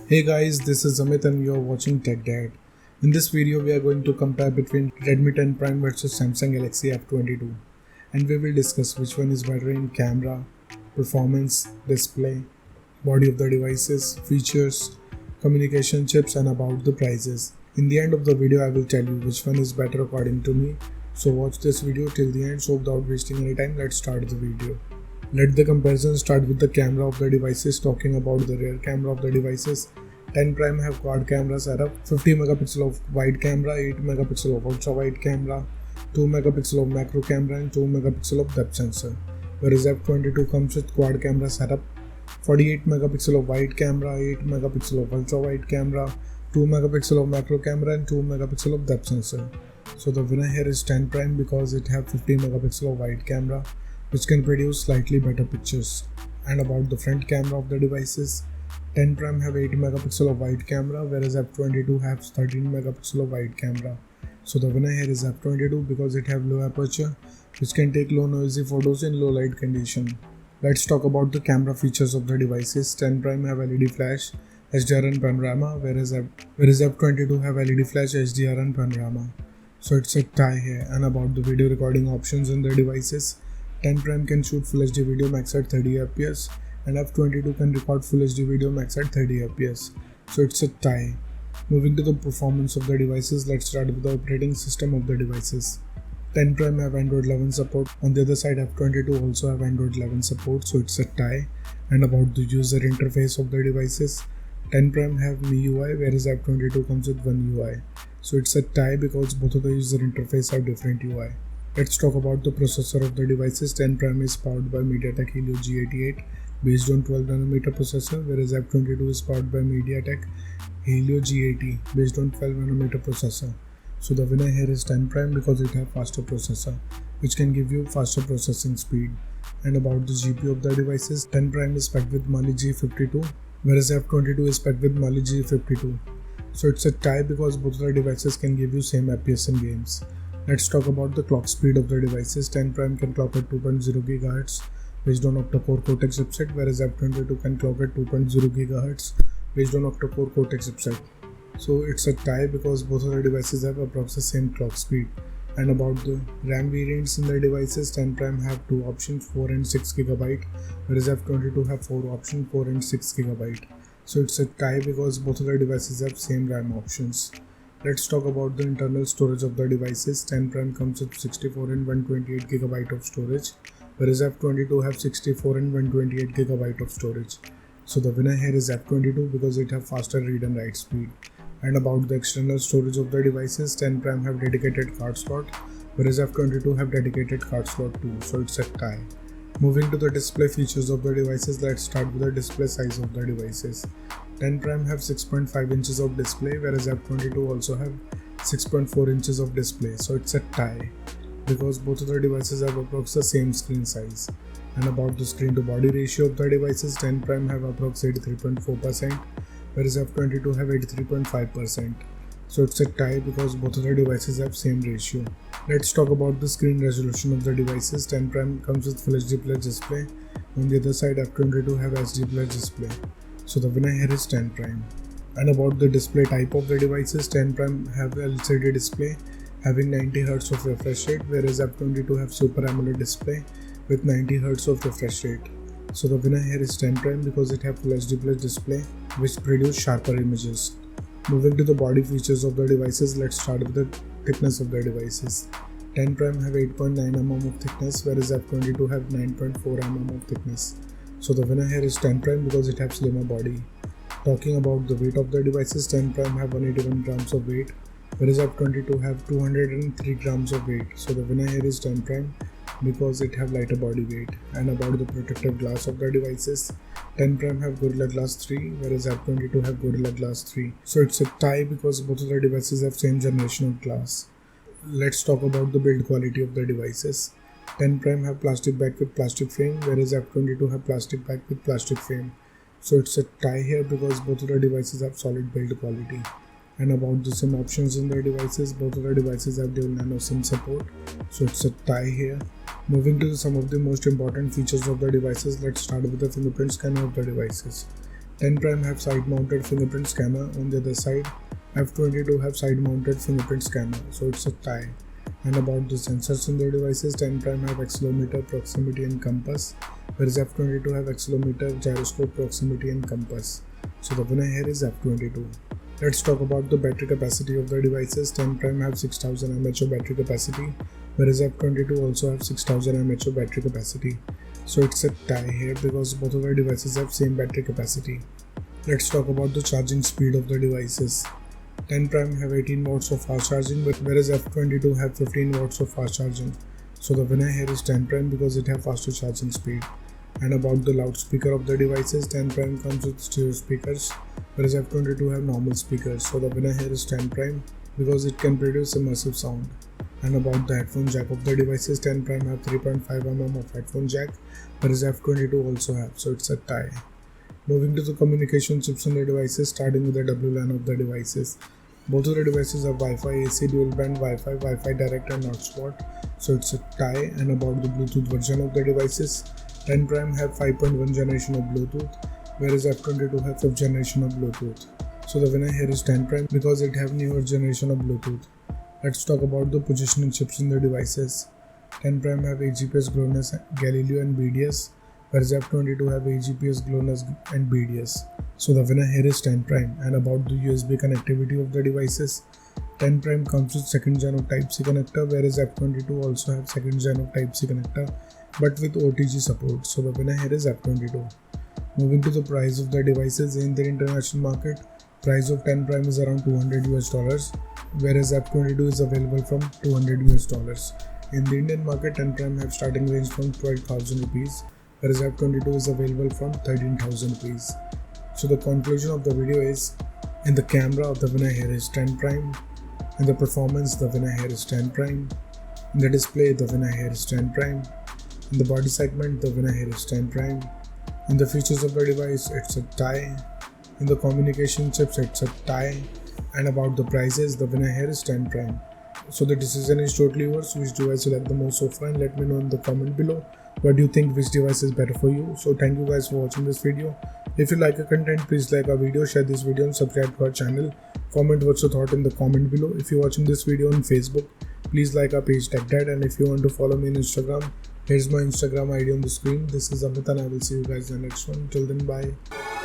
Hey guys, this is Amit and you are watching Tech Dad. In this video, we are going to compare between Redmi 10 Prime versus Samsung Galaxy F22, and we will discuss which one is better in camera, performance, display, body of the devices, features, communication chips, and about the prices. In the end of the video, I will tell you which one is better according to me. So watch this video till the end. So without wasting any time, let's start the video. Let the comparison start with the camera of the devices. Talking about the rear camera of the devices, 10 Prime have quad camera setup, 50 megapixel of wide camera, 8 megapixel of ultra wide camera, 2 megapixel of macro camera and 2 megapixel of depth sensor. Whereas F22 comes with quad camera setup, 48 megapixel of wide camera, 8 megapixel of ultra wide camera, 2 megapixel of macro camera and 2 megapixel of depth sensor. So the winner here is 10 Prime because it have 50 megapixel of wide camera, which can produce slightly better pictures. And about the front camera of the devices, 10 Prime have 8 megapixel of wide camera, whereas F22 has 13 megapixel of wide camera. So the winner here is F22 because it have low aperture, which can take low noisy photos in low light condition. Let's talk about the camera features of the devices. 10 Prime have LED flash, HDR and panorama, whereas F22 have LED flash, HDR and panorama. So it's a tie here. And about the video recording options in the devices, 10 Prime can shoot Full HD video max at 30 fps and F22 can record Full HD video max at 30 fps. So it's a tie. Moving to the performance of the devices, let's start with the operating system of the devices. 10 Prime have Android 11 support. On the other side, F22 also have Android 11 support, so it's a tie. And about the user interface of the devices, 10 Prime have MIUI whereas F22 comes with One UI. So it's a tie because both of the user interface have different UI. Let's talk about the processor of the devices. 10 Prime is powered by MediaTek Helio G88 based on 12nm processor, whereas F22 is powered by MediaTek Helio G80 based on 12nm processor. So the winner here is 10 Prime because it has faster processor, which can give you faster processing speed. And about the GPU of the devices, 10 Prime is spec'd with Mali G52, whereas F22 is spec'd with Mali G52. So it's a tie because both of the devices can give you same FPS in games. Let's talk about the clock speed of the devices. 10 Prime can clock at 2.0 GHz based on octa-core Cortex chipset, whereas F22 can clock at 2.0 GHz based on octa-core Cortex chipset. So it's a tie because both of the devices have approximately the same clock speed. And about the RAM variants in the devices, 10 Prime have two options, 4 and 6 GB, whereas F22 have 4 options, 4 and 6 GB. So it's a tie because both of the devices have same RAM options. Let's talk about the internal storage of the devices. 10 Prime comes with 64 and 128 GB of storage, whereas F22 have 64 and 128 GB of storage. So the winner here is F22 because it have faster read and write speed. And about the external storage of the devices, 10 Prime have dedicated card slot, whereas F22 have dedicated card slot too. So it's a tie. Moving to the display features of the devices, let's start with the display size of the devices. 10 Prime have 6.5 inches of display, whereas F22 also have 6.4 inches of display. So it's a tie because both of the devices have approximately the same screen size. And about the screen to body ratio of the devices, 10 Prime have approximately 83.4%, whereas F22 have 83.5%. So it's a tie because both of the devices have same ratio. Let's talk about the screen resolution of the devices. 10 Prime comes with Full HD Plus display. On the other side, F22 have HD Plus display. So the winner here is 10 Prime. And about the display type of the devices, 10 Prime have LCD display having 90 Hz of refresh rate, whereas F22 have Super AMOLED display with 90 Hz of refresh rate. So the winner here is 10 Prime because it have Full HD Plus display which produce sharper images. Moving to the body features of the devices, let's start with the thickness of the devices. 10 Prime have 8.9 mm of thickness, whereas F22 have 9.4 mm of thickness. So the winner here is 10 Prime because it has slimmer body. Talking about the weight of the devices, 10 Prime have 181 grams of weight, whereas F22 have 203 grams of weight. So the winner here is 10 Prime because it have lighter body weight. And about the protective glass of the devices, 10 Prime have Gorilla Glass 3, whereas F22 have Gorilla Glass 3. So it's a tie because both of the devices have same generation of glass. Let's talk about the build quality of the devices. 10 Prime have plastic back with plastic frame, whereas F22 have plastic back with plastic frame. So it's a tie here because both of the devices have solid build quality. And about the SIM options in the devices, both of the devices have dual nano SIM support. So it's a tie here. Moving to some of the most important features of the devices, let's start with the fingerprint scanner of the devices. 10 Prime have side-mounted fingerprint scanner. On the other side, F22 have side-mounted fingerprint scanner, so it's a tie. And about the sensors in their devices, 10 Prime have accelerometer, proximity and compass, whereas F22 have accelerometer, gyroscope, proximity and compass. So the winner here is F22. Let's talk about the battery capacity of the devices. 10 Prime have 6000 mAh of battery capacity, whereas F22 also have 6000 mAh of battery capacity. So it's a tie here because both of the devices have same battery capacity. Let's talk about the charging speed of the devices. 10 Prime have 18 watts of fast charging, whereas F22 have 15 watts of fast charging. So the winner here is 10 Prime because it have faster charging speed. And about the loudspeaker of the devices, 10 Prime comes with stereo speakers, whereas F22 have normal speakers. So the winner here is 10 Prime because it can produce immersive sound. And about the headphone jack of the devices, 10 Prime have 3.5mm of headphone jack, whereas F22 also have, so it's a tie. Moving to the communication chips on the devices, starting with the WLAN of the devices. Both of the devices have Wi-Fi, AC, dual band Wi-Fi, Wi-Fi direct and hotspot, so it's a tie. And about the Bluetooth version of the devices, 10 Prime have 5.1 generation of Bluetooth, whereas F22 have 5th generation of Bluetooth. So the winner here is 10 Prime because it have newer generation of Bluetooth. Let's talk about the positioning chips in the devices. 10 Prime have AGPS, GLONASS, Galileo and BDS, whereas F22 have AGPS, GLONASS and BDS. So the winner here is 10 Prime. And about the USB connectivity of the devices, 10 Prime comes with 2nd gen of Type-C connector, whereas F22 also have 2nd gen of Type-C connector, but with OTG support. So the winner here is F22. Moving to the price of the devices in the international market, price of 10 Prime is around $200, whereas F22 is available from $200. In the Indian market, 10 Prime have starting range from 12,000 rupees, whereas F22 is available from 13,000 rupees. So the conclusion of the video is, in the camera, the winner here is 10 Prime. In the performance, the winner here is 10 Prime. In the display, the winner here is 10 Prime. In the body segment, the winner here is 10 Prime. In the features of the device, it's a tie. In the communication chips, it's a tie. And about the prices, the winner here is 10 Prime. So the decision is totally yours. Which device you like the most so far, and let me know in the comment below what do you think, which device is better for you. So thank you guys for watching this video. If you like our content, please like our video, share this video and subscribe to our channel. Comment what's your thought in the comment below. If you're watching this video on Facebook, please like our page TechDad, and if you want to follow me on Instagram, here's my Instagram ID on the screen. This is Amit and I will see you guys in the next one. Till then, bye.